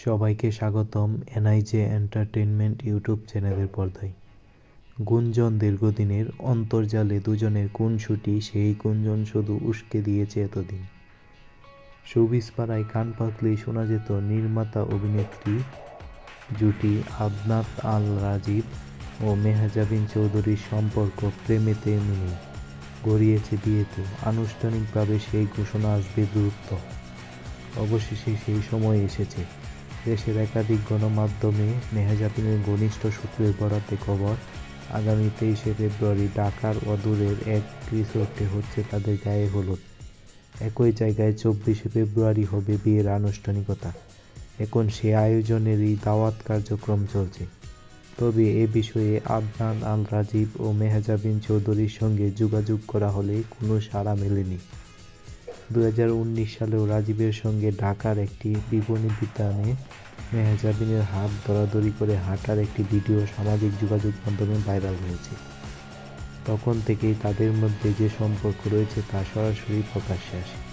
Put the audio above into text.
সবাইকে স্বাগতম এনআইজে entertainment YouTube চ্যানেলের পর্দায়। গুঞ্জন দীর্ঘদিনের, অন্তর্জালে দুজনের খুনসুটি, সেই গুঞ্জন শুধু উস্কে দিয়েছে এতদিন। শোবিজ পাড়ায় কান পাতলেই শোনা যেত নির্মাতা অভিনেত্রী জুটি আদনান আল রাজীব ও মেহজাবিন চৌধুরীর সম্পর্ক প্রেমেতে নেমে গড়িয়েছে বিয়েতে। আনুষ্ঠানিকভাবে সেই ঘোষণা আসবে দ্রুত। অবশেষে সেই সময় এসেছে। দেশের একাধিক গণমাধ্যমে মেহজাবিনের ঘনিষ্ঠ সূত্রের বরাতে খবর, আগামী 23শে ফেব্রুয়ারি ঢাকার অদূরের এক রিসোর্টে হচ্ছে তাদের গায়ে হলুদ। একই জায়গায় 24শে ফেব্রুয়ারি হবে বিয়ের আনুষ্ঠানিকতা। এখন সে আয়োজনেরই দাওয়াত কার্যক্রম চলছে। তবে এ বিষয়ে আদনান আল রাজীব ও মেহজাবিন চৌধুরীর সঙ্গে যোগাযোগ করা হলে কোনো সাড়া মেলেনি। 2019 সালেও রাজীবের সঙ্গে ঢাকার একটি বিপণী বিতানে মেহজাবিনের হাত ধরাধরি করে হাঁটার একটি ভিডিও সামাজিক যোগাযোগ মাধ্যমে ভাইরাল হয়েছে। তখন থেকেই তাদের মধ্যে যে সম্পর্ক রয়েছে তা সরাসরি প্রকাশ্যে আসে।